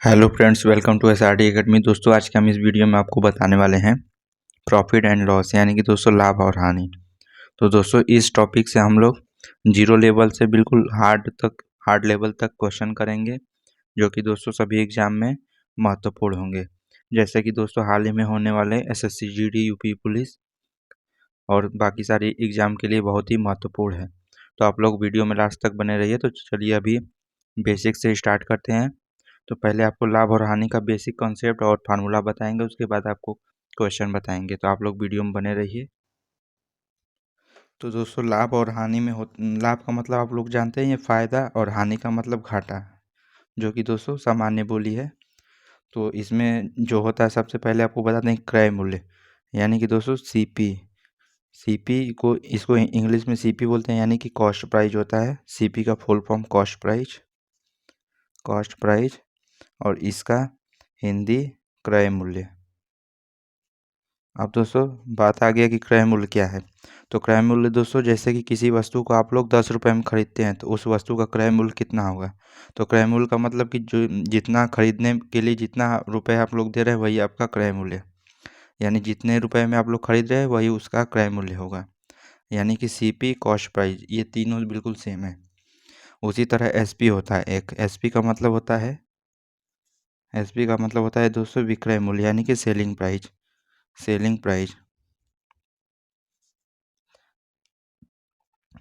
Hello friends, welcome to SRD academy. दोस्तों, आज के हम इस वीडियो में आपको बताने वाले हैं प्रॉफिट एंड लॉस, यानी कि दोस्तों लाभ और हानि। तो दोस्तों, इस टॉपिक से हम लोग जीरो लेवल से बिल्कुल हार्ड लेवल तक क्वेश्चन करेंगे, जो कि दोस्तों सभी एग्जाम में महत्वपूर्ण होंगे। जैसे कि दोस्तों हाल ही में होने वाले SSC GD UP पुलिस और बाकी सारी एग्जाम के लिए बहुत ही महत्वपूर्ण है। तो आप लोग वीडियो में लास्ट तक बने रहिए। तो चलिए अभी बेसिक से स्टार्ट करते हैं। तो पहले आपको लाभ और हानि का बेसिक कॉन्सेप्ट और फार्मूला बताएंगे, उसके बाद आपको क्वेश्चन बताएंगे। तो आप लोग वीडियो में बने रहिए। तो दोस्तों, लाभ और हानि में लाभ का मतलब आप लोग जानते हैं, ये फायदा, और हानि का मतलब घाटा, जो कि दोस्तों सामान्य बोली है। तो इसमें जो होता है, सबसे पहले आपको बताते हैं क्रय मूल्य, यानी कि दोस्तों सीपी को इसको इंग्लिश में सीपी बोलते हैं, यानी कि कॉस्ट प्राइस होता है। सीपी का फुल फॉर्म कॉस्ट प्राइस, और इसका हिंदी क्रय मूल्य। अब दोस्तों बात आ गया कि क्रय मूल्य क्या है। तो क्रय मूल्य दोस्तों, जैसे कि किसी वस्तु को आप लोग 10 रुपये में खरीदते हैं, तो उस वस्तु का क्रय मूल्य कितना होगा। तो क्रय मूल्य का मतलब कि जो जितना खरीदने के लिए जितना रुपये आप लोग दे रहे हैं, वही आपका क्रय मूल्य, यानी जितने रुपए में आप लोग खरीद रहे हैं वही उसका क्रय मूल्य होगा। यानी कि सीपी, कॉस्ट प्राइस, ये तीनों बिल्कुल सेम है। उसी तरह एसपी होता है एक। एसपी का मतलब होता है दोस्तों विक्रय मूल्य, यानी कि सेलिंग प्राइस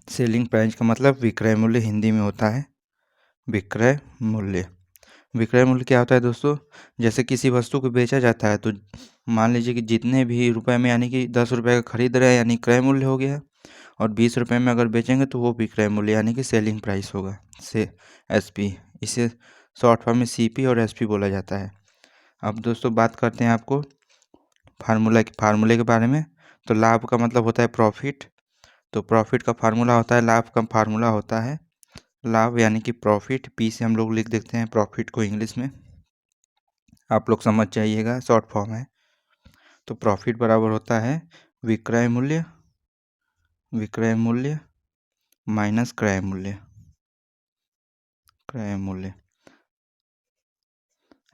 सेलिंग प्राइस का मतलब विक्रय मूल्य हिंदी में होता है विक्रय मूल्य। विक्रय मूल्य क्या होता है दोस्तों, जैसे किसी वस्तु को बेचा जाता है, तो मान लीजिए कि जितने भी रुपए में, यानी कि 10 रुपये का खरीद रहे हैं, यानी क्रय मूल्य हो गया। और 20 रुपये में अगर बेचेंगे तो वो विक्रय मूल्य, यानी कि सेलिंग प्राइस होगा, से एसपी। इसे शॉर्ट फॉर्म में सीपी और एसपी बोला जाता है। अब दोस्तों बात करते हैं आपको फार्मूले के बारे में। तो लाभ का मतलब होता है प्रॉफिट। तो प्रॉफिट का फार्मूला होता है, लाभ का फार्मूला होता है लाभ, यानी कि प्रॉफिट। पी से हम लोग लिख देते हैं प्रॉफिट को इंग्लिश में, आप लोग समझ जाइएगा, शॉर्ट फॉर्म है। तो प्रॉफिट बराबर होता है विक्रय मूल्य माइनस क्रय मूल्य,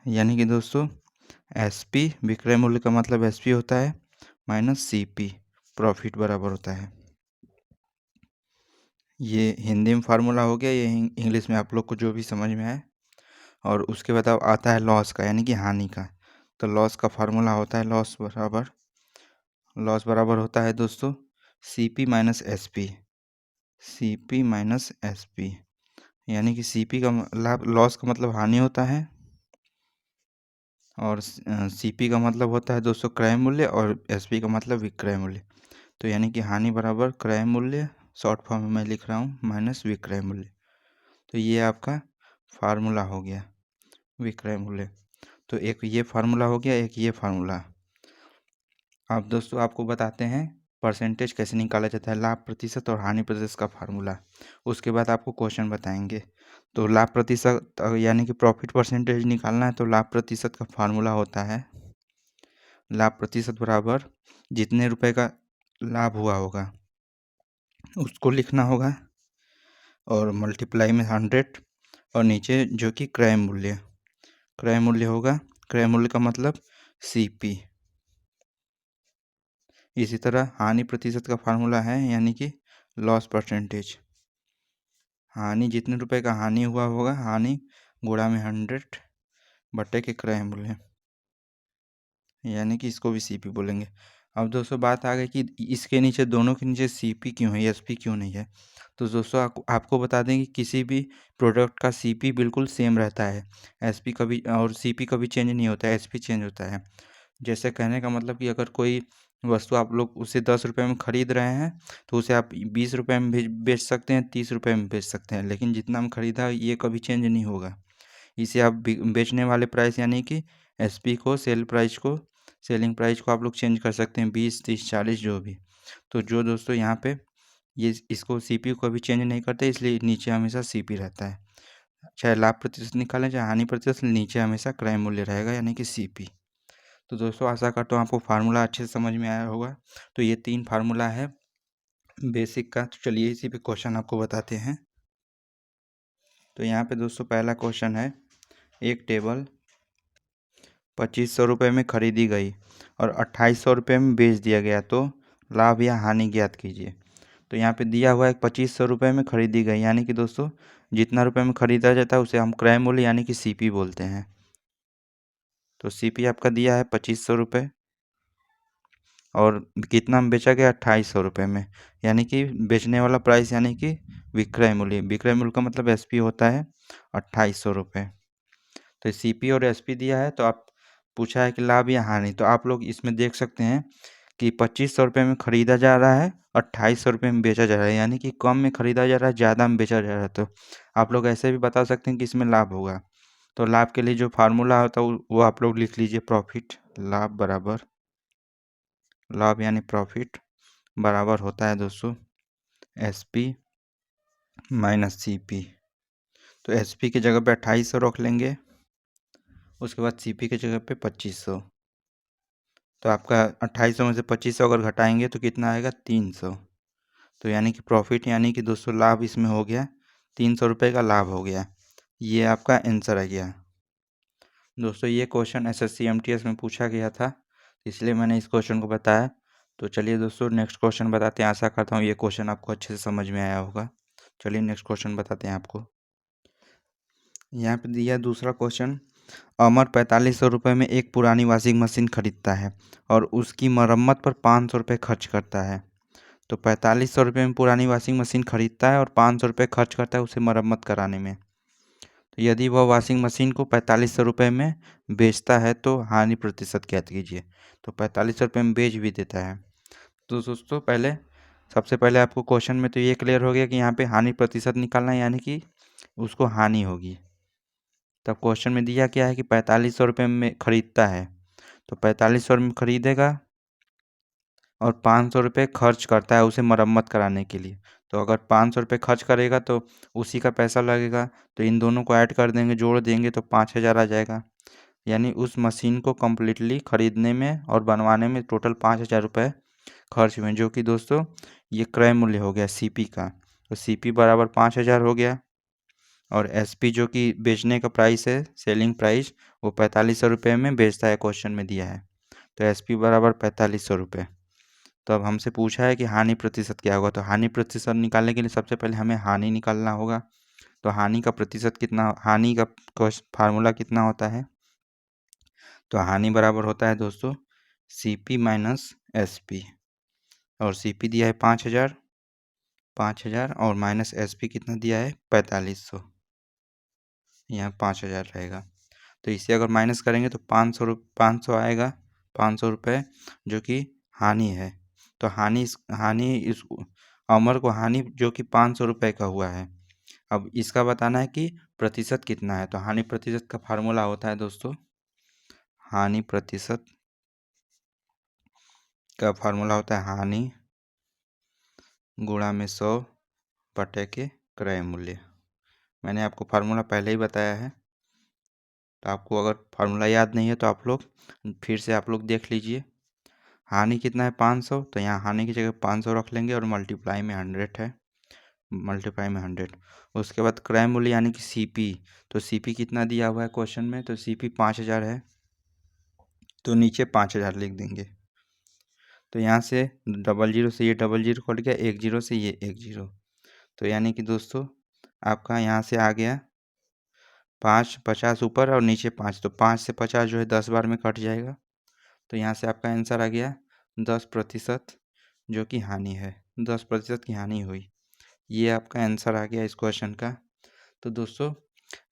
यानी कि दोस्तों एसपी, विक्रय मूल्य का मतलब एसपी होता है, माइनस सीपी, प्रॉफिट बराबर होता है। ये हिंदी में फार्मूला हो गया, ये इंग्लिश में आप लोग को जो भी समझ में आए। और उसके बाद अब आता है लॉस का, यानी कि हानि का। तो लॉस का फार्मूला होता है लॉस बराबर होता है दोस्तों सीपी माइनस एसपी, यानी कि सीपी का लाभ, लॉस का मतलब हानि होता है, और सीपी का मतलब होता है दोस्तों क्रय मूल्य, और एसपी का मतलब विक्रय मूल्य। तो यानी कि हानि बराबर क्रय मूल्य, शॉर्ट फॉर्म में मैं लिख रहा हूँ, माइनस विक्रय मूल्य। तो ये आपका फार्मूला हो गया विक्रय मूल्य। तो एक ये फार्मूला हो गया, एक ये फार्मूला। अब दोस्तों आपको बताते हैं परसेंटेज कैसे निकाला जाता है, लाभ प्रतिशत और हानि प्रतिशत का फार्मूला। उसके बाद आपको क्वेश्चन बताएंगे। तो लाभ प्रतिशत यानी कि प्रॉफिट परसेंटेज निकालना है, तो लाभ प्रतिशत का फार्मूला होता है लाभ प्रतिशत बराबर जितने रुपए का लाभ हुआ होगा उसको लिखना होगा, और मल्टीप्लाई में 100, और नीचे जो कि क्रय मूल्य होगा। क्रय मूल्य का मतलब सीपी। इसी तरह हानि प्रतिशत का फार्मूला है, यानी कि लॉस परसेंटेज। हानि, जितने रुपए का हानि हुआ होगा, हानि गुणा में 100 बटे के क्रय मूल्य, यानी कि इसको भी सीपी बोलेंगे। अब दोस्तों बात आ गई कि इसके नीचे, दोनों के नीचे सीपी क्यों है, एसपी क्यों नहीं है। तो दोस्तों आपको बता दें कि किसी भी प्रोडक्ट का सीपी बिल्कुल सेम रहता है, एसपी कभी और सीपी कभी चेंज नहीं होता है, एसपी चेंज होता है। जैसे कहने का मतलब कि अगर कोई वस्तु आप लोग उसे 10 रुपये में खरीद रहे हैं, तो उसे आप 20 रुपये में बेच सकते हैं, 30 रुपये में बेच सकते हैं, लेकिन जितना में खरीदा ये कभी चेंज नहीं होगा। इसे आप बेचने वाले प्राइस, यानी कि एसपी को, सेलिंग प्राइस को आप लोग चेंज कर सकते हैं, 20, 30, 40 जो भी। तो जो दोस्तों यहाँ पे ये इसको सीपी को कभी चेंज नहीं करते, इसलिए नीचे हमेशा सीपी रहता है। चाहे लाभ प्रतिशत निकालें चाहे हानि प्रतिशत, नीचे हमेशा क्रय मूल्य रहेगा, यानी कि सीपी। तो दोस्तों आशा करता हूँ आपको फार्मूला अच्छे से समझ में आया होगा। तो ये 3 फार्मूला है बेसिक का। तो चलिए इसी पे क्वेश्चन आपको बताते हैं। तो यहाँ पे दोस्तों पहला क्वेश्चन है, एक टेबल ₹2500 में खरीदी गई और ₹2800 में बेच दिया गया, तो लाभ या हानि ज्ञात कीजिए। तो यहाँ पे दिया हुआ है ₹2500 में खरीदी गई, यानी कि दोस्तों जितना रुपये में खरीदा जाता है उसे हम क्रय मूल्य यानी कि सीपी बोलते हैं। तो सीपी आपका दिया है ₹2500 और कितना में बेचा गया ₹2800 में, यानी कि बेचने वाला प्राइस यानी कि विक्रय मूल्य। विक्रय मूल्य का मतलब एसपी होता है ₹2800। तो सीपी और एसपी दिया है, तो आप पूछा है कि लाभ या हानि, तो आप लोग इसमें देख सकते हैं कि ₹2500 में खरीदा जा रहा है, ₹2800 में बेचा जा रहा है, यानी कि कम में खरीदा जा रहा है, ज़्यादा में बेचा जा रहा है। तो आप लोग ऐसे भी बता सकते हैं कि इसमें लाभ होगा। तो लाभ के लिए जो फार्मूला होता है वो आप लोग लिख लीजिए। प्रॉफिट, लाभ बराबर, लाभ यानी प्रॉफिट बराबर होता है दोस्तों एसपी माइनस सीपी। तो एसपी की जगह पे 2800 रख लेंगे, उसके बाद सीपी की जगह पे 2500। तो आपका 2800 में से 2500 अगर घटाएंगे तो कितना आएगा 300। तो यानी कि प्रॉफिट यानी कि दोस्तों लाभ इसमें हो गया, ₹300 का लाभ हो गया। ये आपका आंसर आ गया दोस्तों। ये क्वेश्चन एसएससी एमटीएस में पूछा गया था, इसलिए मैंने इस क्वेश्चन को बताया। तो चलिए दोस्तों नेक्स्ट क्वेश्चन बताते हैं। आशा करता हूँ ये क्वेश्चन आपको अच्छे से समझ में आया होगा। चलिए नेक्स्ट क्वेश्चन बताते हैं आपको। यहाँ पे दिया दूसरा क्वेश्चन। अमर ₹4500 में एक पुरानी वॉशिंग मशीन खरीदता है और उसकी मरम्मत पर ₹500 खर्च करता है। तो ₹4500 में पुरानी वॉशिंग मशीन खरीदता है और ₹500 खर्च करता है उसे मरम्मत कराने में। तो यदि वह वॉशिंग मशीन को ₹4500 में बेचता है तो हानि प्रतिशत ज्ञात कीजिए। तो ₹4500 में बेच भी देता है। तो दोस्तों सबसे पहले आपको क्वेश्चन में तो ये क्लियर हो गया कि यहाँ पे हानि प्रतिशत निकालना है, यानी कि उसको हानि होगी। तब क्वेश्चन में दिया क्या है कि ₹4500 में खरीदता है, तो 4500 में खरीदेगा और ₹500 खर्च करता है उसे मरम्मत कराने के लिए। तो अगर ₹500 खर्च करेगा तो उसी का पैसा लगेगा, तो इन दोनों को ऐड कर देंगे, जोड़ देंगे तो 5000 आ जाएगा। यानी उस मशीन को कम्प्लीटली खरीदने में और बनवाने में टोटल ₹5000 खर्च हुए, जो कि दोस्तों ये क्रय मूल्य हो गया सीपी का। तो सीपी बराबर 5000 हो गया और एसपी जो कि बेचने का प्राइस है, सेलिंग प्राइस, वो ₹4500 में बेचता है, क्वेश्चन में दिया है। तो एसपी बराबर ₹4500। तो अब हमसे पूछा है कि हानि प्रतिशत क्या होगा। तो हानि प्रतिशत निकालने के लिए सबसे पहले हमें हानि निकालना होगा। तो हानि का प्रतिशत कितना, हानि का फार्मूला कितना होता है। तो हानि बराबर होता है दोस्तों सीपी माइनस एसपी, और सीपी दिया है 5000 और माइनस एसपी कितना दिया है 4500। यहाँ 5000 रहेगा। तो इसे अगर माइनस करेंगे तो 500 आएगा, ₹500 जो कि हानि है। तो हानि इस अमर को हानि जो कि ₹500 का हुआ है। अब इसका बताना है कि प्रतिशत कितना है। तो हानि प्रतिशत का फार्मूला होता है दोस्तों, हानि प्रतिशत का फार्मूला होता है हानि गुणा में 100 बटे के क्रय मूल्य। मैंने आपको फार्मूला पहले ही बताया है, तो आपको अगर फार्मूला याद नहीं है तो आप लोग फिर से आप लोग देख लीजिए। हानि कितना है 500, तो यहाँ हानि की जगह 500 रख लेंगे और मल्टीप्लाई में 100 है, मल्टीप्लाई में 100। उसके बाद क्रय मूल्य यानी कि सीपी। तो सीपी कितना दिया हुआ है क्वेश्चन में, तो सीपी 5000 है, तो नीचे 5000 लिख देंगे। तो यहाँ से 00 से ये 00 कट गया, 10 से ये 10। तो यानी कि दोस्तों आपका यहाँ से आ गया 50 ऊपर और नीचे 5, तो 5 से 50 जो है 10 बार में कट जाएगा। तो यहाँ से आपका आंसर आ गया 10% जो कि हानि है, 10% की हानि हुई। ये आपका आंसर आ गया इस क्वेश्चन का। तो दोस्तों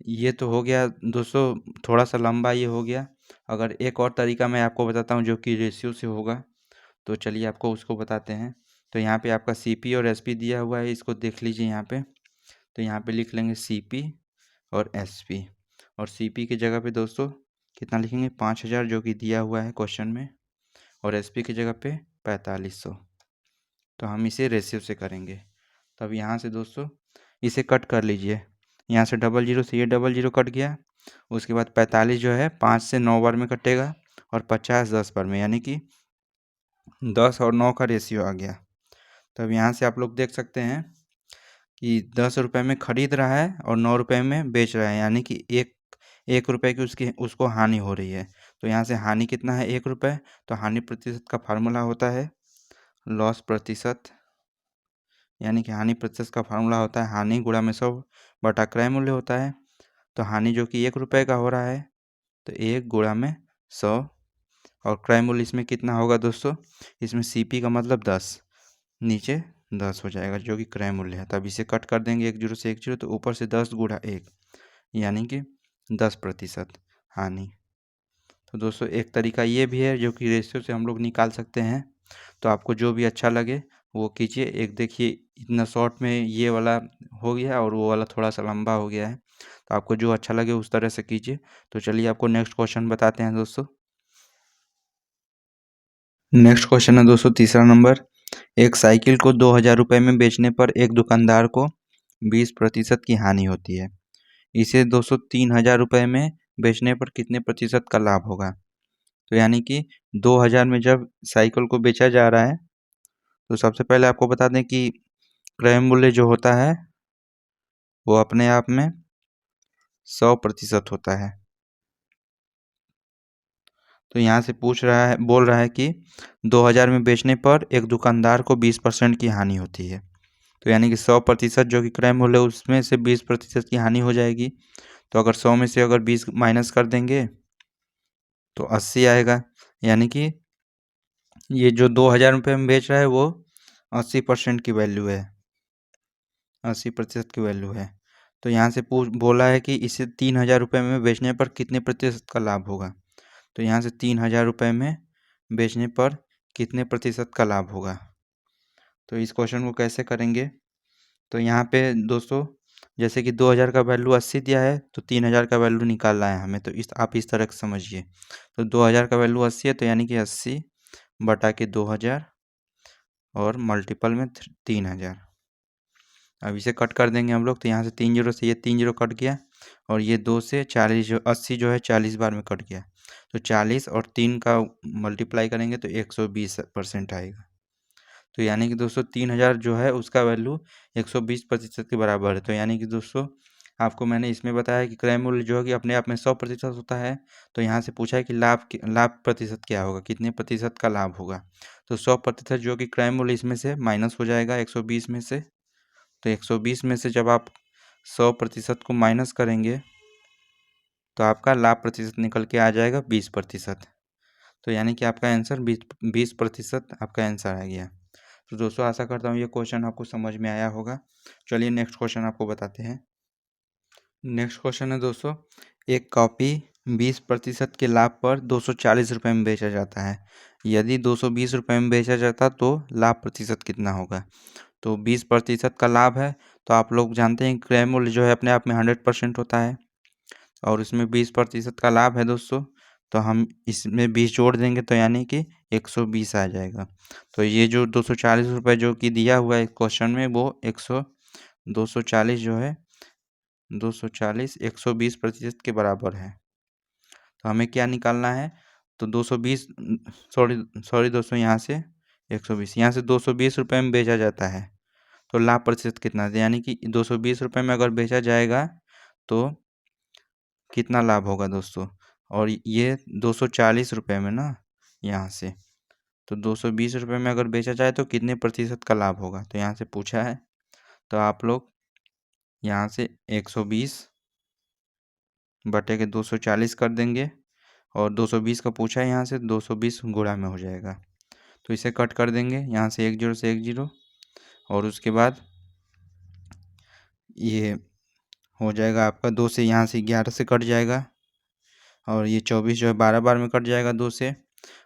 ये तो हो गया दोस्तों, थोड़ा सा लंबा ये हो गया। अगर एक और तरीका मैं आपको बताता हूँ जो कि रेशियो से होगा, तो चलिए आपको उसको बताते हैं। तो यहाँ पे आपका सीपी और एसपी दिया हुआ है, इसको देख लीजिए यहाँ पे। तो यहाँ पे लिख लेंगे सीपी और एसपी, और सीपी की जगह पे दोस्तों कितना लिखेंगे 5000 जो कि दिया हुआ है क्वेश्चन में, और एसपी की जगह पे 4500। तो हम इसे रेशियो से करेंगे। तब यहाँ से दोस्तों इसे कट कर लीजिए, यहाँ से 00 से ये 00 कट गया। उसके बाद 45 जो है 5 से 9 बार में कटेगा और 50 10 बार में, यानी कि 10 और 9 का रेशियो आ गया। तब यहाँ से आप लोग देख सकते हैं कि 10 रुपये में खरीद रहा है और 9 रुपये में बेच रहा है, यानी कि एक रुपये की उसको हानि हो रही है। तो यहाँ से हानि कितना है 1 रुपये, तो हानि प्रतिशत का फार्मूला होता है लॉस प्रतिशत, यानी कि हानि प्रतिशत का फार्मूला होता है हानि गुणा में 100 बटा क्रय मूल्य होता है। तो हानि जो कि 1 रुपये का हो रहा है, तो 1 गुणा में 100, और क्रय मूल्य इसमें कितना होगा दोस्तों, इसमें CP का मतलब 10, नीचे 10 हो जाएगा जो कि क्रय मूल्य है। तब इसे कट कर देंगे 1 जीरो से 1 जीरो, तो ऊपर से 10 गुणा 1, यानी कि 10% हानि। तो दोस्तों एक तरीका ये भी है जो कि रेशियो से हम लोग निकाल सकते हैं। तो आपको जो भी अच्छा लगे वो कीजिए। एक देखिए इतना शॉर्ट में ये वाला हो गया और वो वाला थोड़ा सा लंबा हो गया है, तो आपको जो अच्छा लगे उस तरह से कीजिए। तो चलिए आपको नेक्स्ट क्वेश्चन बताते हैं दोस्तों। नेक्स्ट क्वेश्चन है दोस्तों तीसरा नंबर। एक साइकिल को 2000 रुपये में बेचने पर एक दुकानदार को 20% की हानि होती है। इसे दोस्तों 3000 रुपये में बेचने पर कितने प्रतिशत का लाभ होगा। तो यानी कि 2000 में जब साइकिल को बेचा जा रहा है, तो सबसे पहले आपको बता दें कि क्रय मूल्य जो होता है वो अपने आप में 100% होता है। तो यहाँ से बोल रहा है कि 2000 में बेचने पर एक दुकानदार को 20% की हानि होती है। तो यानी कि 100% जो कि क्रय मूल्य उसमें से 20% की हानि हो जाएगी। तो अगर 100 में से अगर 20 माइनस कर देंगे तो 80 आएगा। यानी कि ये जो 2000 रुपये में बेच रहा है वो 80% की वैल्यू है, 80% की वैल्यू है। तो यहाँ से बोला है कि इसे 3000 रुपये में बेचने पर कितने प्रतिशत का लाभ होगा। तो यहाँ से 3000 रुपये में बेचने पर कितने प्रतिशत का लाभ होगा। तो इस क्वेश्चन को कैसे करेंगे, तो यहाँ पे दोस्तों जैसे कि 2000 का वैल्यू 80 दिया है, तो 3000 का वैल्यू निकालना है हमें। तो आप इस तरह से समझिए। तो 2000 का वैल्यू 80 है, तो यानी कि 80 बटा के 2000 और मल्टीपल में 3000। अब इसे कट कर देंगे हम लोग। तो यहाँ से 3 जीरो से ये 3 जीरो कट गया, और ये 2 से 40 जो 80 जो है 40 बार में कट गया। तो 40 और 3 का मल्टीप्लाई करेंगे तो 120% आएगा। तो यानी कि दोस्तों 3000 जो है उसका वैल्यू 120% के बराबर है। तो यानी कि दोस्तों आपको मैंने इसमें बताया कि क्रय मूल्य जो है कि अपने आप में 100% होता है। तो यहाँ से पूछा है कि लाभ प्रतिशत क्या होगा, कितने प्रतिशत का लाभ होगा। तो 100% जो कि क्रय मूल्य इसमें से माइनस हो जाएगा 120 में से। तो 120 में से जब आप 100% को माइनस करेंगे तो आपका लाभ प्रतिशत निकल के आ जाएगा 20%। तो यानी कि आपका आंसर 20% आपका आंसर आ गया। तो दोस्तों आशा करता हूँ ये क्वेश्चन आपको समझ में आया होगा। चलिए नेक्स्ट क्वेश्चन आपको बताते हैं। नेक्स्ट क्वेश्चन है दोस्तों, एक कॉपी 20% के लाभ पर 240 रुपये में बेचा जाता है। यदि 220 रुपये में बेचा जाता तो लाभ प्रतिशत कितना होगा। तो 20% का लाभ है, तो आप लोग जानते हैं क्रय मूल्य जो है अपने आप में 100% होता है, और इसमें 20% का लाभ है दोस्तों। तो हम इसमें 20 जोड़ देंगे तो यानी कि 120 आ जाएगा। तो ये जो 240 रुपये जो कि दिया हुआ है क्वेश्चन में वो 240 जो है 240 120% के बराबर है। तो हमें क्या निकालना है, तो 220 सॉरी दोस्तों यहाँ से 120, यहाँ से 220 रुपये में बेचा जाता है। तो लाभ प्रतिशत कितना है, यानी कि 220 रुपये में अगर बेचा जाएगा तो कितना लाभ होगा दोस्तों। और ये 240 रुपये में ना, यहाँ से तो 220 रुपये में अगर बेचा जाए तो कितने प्रतिशत का लाभ होगा। तो यहाँ से पूछा है, तो आप लोग यहाँ से 120 बटे के 240 कर देंगे, और 220 का पूछा है यहाँ से 220 गुणा में हो जाएगा। तो इसे कट कर देंगे, यहाँ से 1 जीरो से 1 जीरो, और उसके बाद ये हो जाएगा आपका 2 से, यहाँ से 11 से कट जाएगा, और ये 24 जो है 12 बार में कट जाएगा 2 से,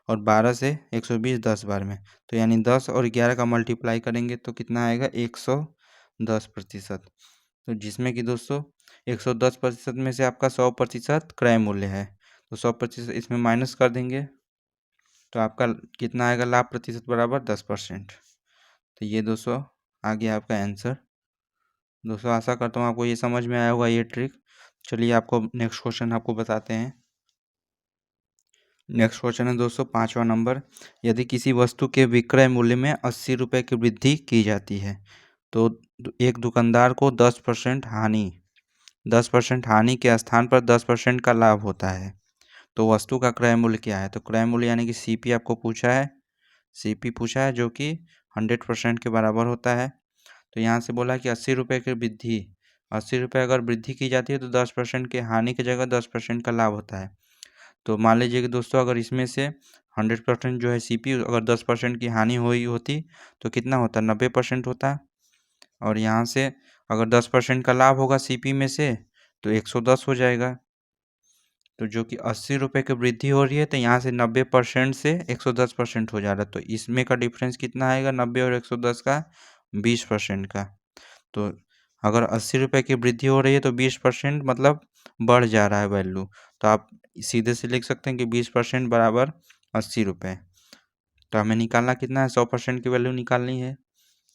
और 12 से 120 10 बार में। तो यानी 10 और 11 का मल्टीप्लाई करेंगे तो कितना आएगा 110%। तो जिसमें कि दोस्तों 110% में से आपका 100% क्रय मूल्य है, तो 100% इसमें माइनस कर देंगे तो आपका कितना आएगा लाभ प्रतिशत बराबर 10%। तो ये दोस्तों आ गया आपका आंसर। दोस्तों आशा करता हूँ आपको ये समझ में आया होगा ये ट्रिक। चलिए आपको नेक्स्ट क्वेश्चन आपको बताते हैं। नेक्स्ट क्वेश्चन है दोस्तों 5वां नंबर। यदि किसी वस्तु के विक्रय मूल्य में 80 रुपये की वृद्धि की जाती है तो एक दुकानदार को 10% हानि के स्थान पर 10% का लाभ होता है। तो वस्तु का क्रय मूल्य क्या है? तो क्रय मूल्य यानी कि CP आपको पूछा है, CP पूछा है जो कि 100% के बराबर होता है। तो यहाँ से बोला कि 80 रुपये की वृद्धि, 80 रुपये अगर वृद्धि की जाती है तो 10% की हानि की जगह 10% का लाभ होता है। तो मान लीजिए कि दोस्तों अगर इसमें से 100% जो है CP अगर 10% की हानि हुई होती तो कितना होता? 90% होता। और यहाँ से अगर 10% का लाभ होगा CP में से तो 110 हो जाएगा। तो जो कि 80 रुपये की वृद्धि हो रही है तो यहाँ से 90% से 110% हो जा रहा है। तो इसमें का डिफरेंस कितना आएगा? 90 और 110 का 20% का। तो अगर 80 रुपये की वृद्धि हो रही है तो 20% मतलब बढ़ जा रहा है वैल्यू। तो आप सीधे से लिख सकते हैं कि 20% बराबर 80 रुपये। तो हमें निकालना कितना है? 100% की वैल्यू निकालनी है।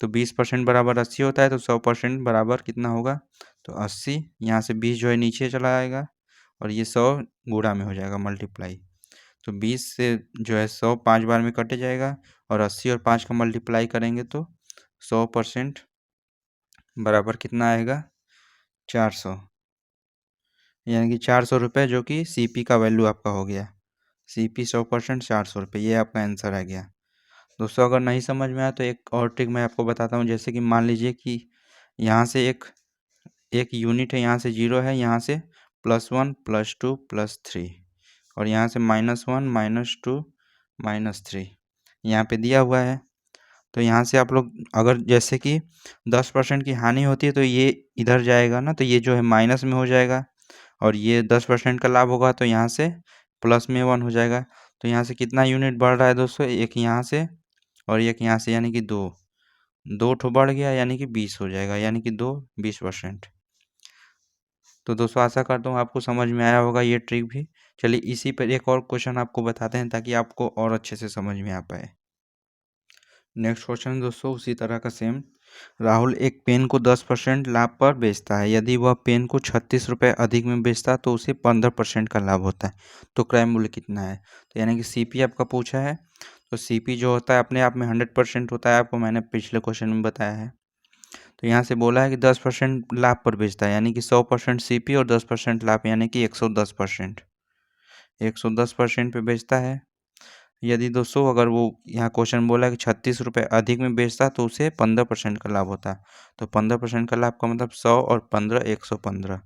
तो 20% बराबर 80 होता है तो 100% बराबर कितना होगा? तो 80, यहाँ से 20 जो है नीचे चला आएगा और ये 100 गुणा में हो जाएगा मल्टीप्लाई। तो 20 से जो है 100 5 बार में कट जाएगा और 80 और 5 का मल्टीप्लाई करेंगे तो 100% बराबर कितना आएगा? 400, यानी कि 400 रुपये जो कि CP का वैल्यू आपका हो गया। CP 100% 400 रुपये, ये आपका आंसर आ गया। दोस्तों अगर नहीं समझ में आया तो एक और ट्रिक मैं आपको बताता हूँ। जैसे कि मान लीजिए कि यहाँ से एक यूनिट है, यहाँ से 0 है, यहाँ से +1 +2 +3 और यहाँ से -1 -2 -3 यहाँ पे दिया हुआ है। तो यहाँ से आप लोग अगर जैसे कि 10% की हानि होती है तो ये इधर जाएगा ना, तो ये जो है माइनस में हो जाएगा और ये 10% का लाभ होगा तो यहाँ से प्लस में 1 हो जाएगा। तो यहाँ से कितना यूनिट बढ़ रहा है दोस्तों? एक यहाँ से और एक यहाँ से, यानी कि 2 ठो बढ़ गया, यानी कि 20 हो जाएगा, यानी कि 20%। तो दोस्तों आशा करता हूँ आपको समझ में आया होगा ये ट्रिक भी। चलिए इसी पर एक और क्वेश्चन आपको बताते हैं ताकि आपको और अच्छे से समझ में आ पाए। नेक्स्ट क्वेश्चन दोस्तों उसी तरह का सेम। राहुल एक पेन को 10% लाभ पर बेचता है। यदि वह पेन को 36 रुपये अधिक में बेचता तो उसे 15% का लाभ होता है। तो क्रय मूल्य कितना है? तो यानी कि CP आपका पूछा है। तो CP जो होता है अपने आप में 100% होता है, आपको मैंने पिछले क्वेश्चन में बताया है। तो यहाँ से बोला है कि 10% लाभ पर बेचता है, यानी कि 100% CP और 10% लाभ, यानी कि 110%। 110% पे बेचता है। यदि दोस्तों अगर वो यहाँ क्वेश्चन बोला है कि 36 रुपये अधिक में बेचता तो उसे 15% का लाभ होता। तो 15% का लाभ का मतलब 100 और 15 115।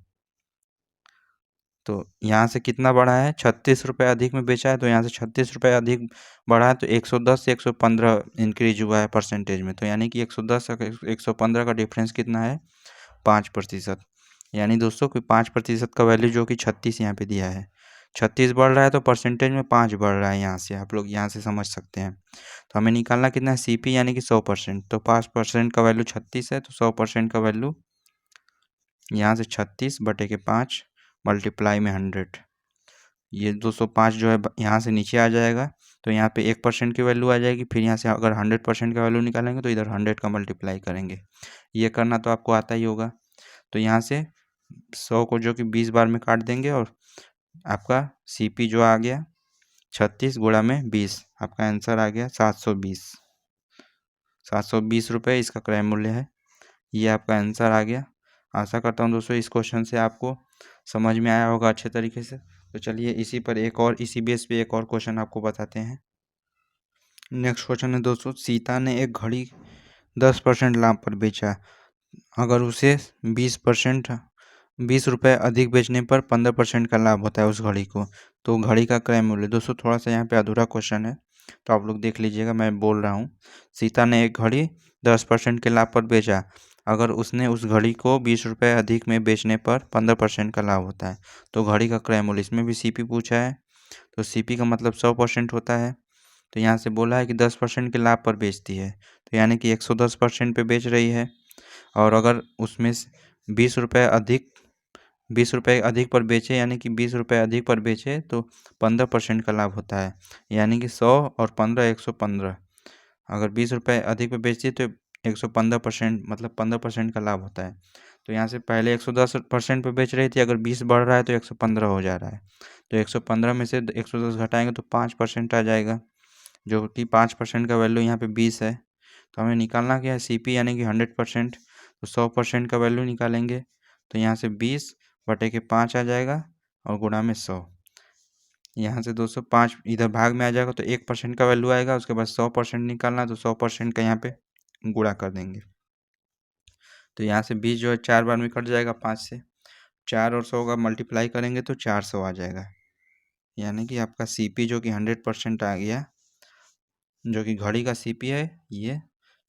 तो यहाँ से कितना बढ़ा है? 36 रुपये अधिक में बेचा है तो यहाँ से 36 रुपये अधिक बढ़ा है तो 110 से 115 इंक्रीज हुआ है परसेंटेज में। तो यानी कि 110 और 115 का डिफरेंस कितना है? 5%। यानी दोस्तों कि 5% का वैल्यू जो कि 36 यहाँ पे दिया है, 36 बढ़ रहा है तो परसेंटेज में 5 बढ़ रहा है। यहाँ से आप लोग यहाँ से समझ सकते हैं। तो हमें निकालना कितना है? CP यानी कि 100%। तो 5% का वैल्यू 36 है तो 100% का वैल्यू यहाँ से 36/5 मल्टीप्लाई में 100। ये 205 जो है यहाँ से नीचे आ जाएगा तो यहाँ पे 1% की वैल्यू आ जाएगी। फिर यहाँ से अगर 100% का वैल्यू निकालेंगे तो इधर 100 का मल्टीप्लाई करेंगे। ये करना तो आपको आता ही होगा। तो यहाँ से 100 को जो कि 20 बार में काट देंगे और आपका CP जो आ गया 36 गुणा में 20, आपका आंसर आ गया 720। 720 रुपये इसका क्रय मूल्य है। ये आपका आंसर आ गया। आशा करता हूँ दोस्तों इस क्वेश्चन से आपको समझ में आया होगा अच्छे तरीके से। तो चलिए इसी पर एक और इसी बेस पे एक और क्वेश्चन आपको बताते हैं। नेक्स्ट क्वेश्चन है दोस्तों, सीता ने एक घड़ी 10% लाभ पर बेचा। अगर उसे 20 रुपये अधिक बेचने पर 15% का लाभ होता है उस घड़ी को। तो घड़ी का क्रय मूल्य। दोस्तों थोड़ा सा यहाँ पे अधूरा क्वेश्चन है तो आप लोग देख लीजिएगा, मैं बोल रहा हूँ। सीता ने एक घड़ी 10% के लाभ पर बेचा। अगर उसने उस घड़ी को 20 रुपये अधिक में बेचने पर 15% का लाभ होता है। तो घड़ी का क्रय मूल्य, इसमें भी CP पूछा है। तो CP का मतलब 100% होता है। तो यहाँ से बोला है कि 10% के लाभ पर बेचती है तो यानी कि 110% पे बेच रही है। और अगर उसमें 20 रुपये अधिक पर बेचे, यानी कि 20 रुपये अधिक पर बेचे तो 15% का लाभ होता है, यानी कि 100 और 15 115। अगर 20 रुपये अधिक पर बेचती है तो 115% मतलब 15% का लाभ होता है। तो यहाँ से पहले 110% पे बेच रही थी, अगर 20 बढ़ रहा है तो 115 हो जा रहा है। तो 115 में से 110 घटाएंगे तो 5% आ जाएगा, जो कि 5% का वैल्यू यहाँ पे 20 है। तो हमें निकालना क्या है? CP यानी कि 100%। तो 100% का वैल्यू निकालेंगे तो यहाँ से 20/5 आ जाएगा और गुणा में 100। यहाँ से दोस्तों 5 इधर भाग में आ जाएगा तो 1% का वैल्यू आएगा। उसके बाद 100% निकालना, तो 100% का यहाँ पे गुणा कर देंगे। तो यहाँ से 20 जो है 4 बार में कट जाएगा 5 से। 4 और 100 का मल्टीप्लाई करेंगे तो 400 आ जाएगा। यानी कि आपका सीपी जो कि 100% आ गया, जो कि घड़ी का सीपी है, ये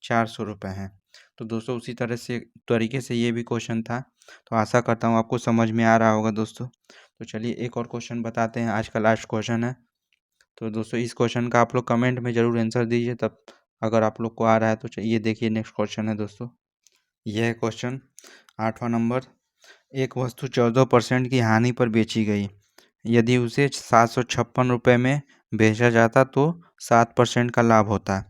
400 रुपये है। तो दोस्तों उसी तरीके से ये भी क्वेश्चन था। तो आशा करता हूँ आपको समझ में आ रहा होगा दोस्तों। तो चलिए एक और क्वेश्चन बताते हैं, आज का लास्ट क्वेश्चन है। तो दोस्तों इस क्वेश्चन का आप लोग कमेंट में ज़रूर आंसर दीजिए, तब अगर आप लोग को आ रहा है तो ये देखिए नेक्स्ट क्वेश्चन है दोस्तों। यह है क्वेश्चन 8वां नंबर। एक वस्तु 14% की हानि पर बेची गई। यदि उसे 756 रुपये में बेचा जाता तो 7% का लाभ होता।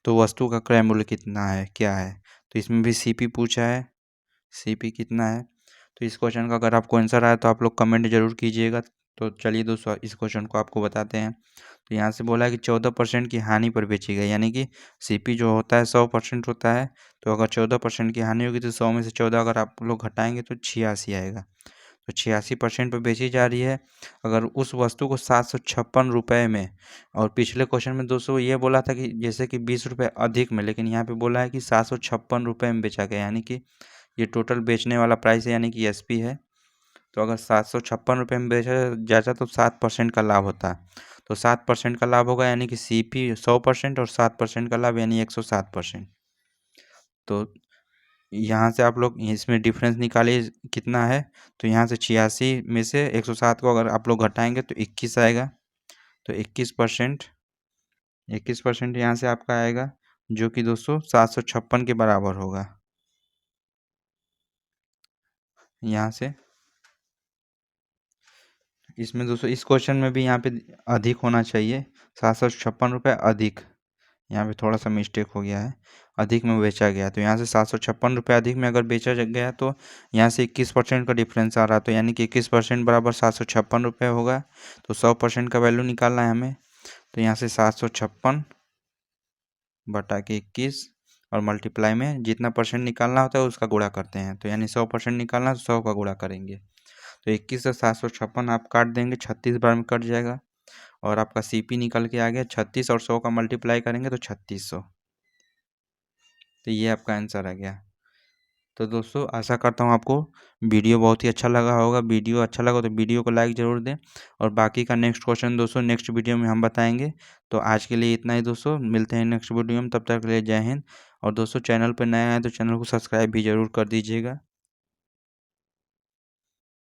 तो वस्तु का क्रय मूल्य कितना है, क्या है? तो इसमें भी सीपी पूछा है, सीपी कितना है। तो इस क्वेश्चन का अगर आपको आंसर आया तो आप लोग कमेंट जरूर कीजिएगा। तो चलिए दोस्तों इस क्वेश्चन को आपको बताते हैं। तो यहाँ से बोला है कि 14% की हानि पर बेची गई, यानी कि सीपी जो होता है 100% होता है। तो अगर 14% की हानि होगी तो 100 में से 14 अगर आप लोग घटाएंगे तो 86 आएगा। तो 86% पर बेची जा रही है। अगर उस वस्तु को 756 रुपये में, और पिछले क्वेश्चन में दोस्तों ये बोला था कि जैसे कि 20 रुपये अधिक में, लेकिन यहाँ पे बोला है कि 756 रुपये में बेचा गया, यानी कि ये टोटल बेचने वाला प्राइस है, यानी कि एसपी है। तो अगर 756 रुपये में बेचा जाता तो 7% का लाभ होता है। तो 7% का लाभ होगा, यानी कि सीपी 100% और 7% का लाभ यानी 107%। तो यहाँ से आप लोग इसमें डिफरेंस निकालिए कितना है। तो यहाँ से 86 में से 107 को अगर आप लोग घटाएंगे तो 21 आएगा। तो 21% यहाँ से आपका आएगा, जो कि दोस्तों 756 के बराबर होगा। यहाँ से इसमें दोस्तों इस क्वेश्चन में भी यहाँ पे अधिक होना चाहिए, 756 रुपये अधिक। यहाँ पे थोड़ा सा मिस्टेक हो गया है, अधिक में बेचा गया। तो यहाँ से 756 रुपये अधिक में अगर बेचा गया तो यहाँ से 21% का डिफरेंस आ रहा। तो यानी कि 21% बराबर 756 रुपये होगा। तो 100% का वैल्यू निकालना है हमें। तो यहाँ से 756 बटा के 21 और मल्टीप्लाई में जितना परसेंट निकालना होता है उसका गुणा करते हैं। तो यानी 100% निकालना तो 100 का गुणा करेंगे। तो 21 से 756 आप काट देंगे, 36 बार में कट जाएगा और आपका सीपी निकल के आ गया 36 और 100 का मल्टीप्लाई करेंगे तो 3600। तो ये आपका आंसर आ गया। तो दोस्तों आशा करता हूँ आपको वीडियो बहुत ही अच्छा लगा होगा। वीडियो अच्छा लगा तो वीडियो को लाइक ज़रूर दें, और बाकी का नेक्स्ट क्वेश्चन दोस्तों नेक्स्ट वीडियो में हम बताएंगे। तो आज के लिए इतना ही दोस्तों, मिलते हैं नेक्स्ट वीडियो में, तब तक के लिए जय हिंद। और दोस्तों चैनल पर नया है तो चैनल को सब्सक्राइब भी ज़रूर कर दीजिएगा।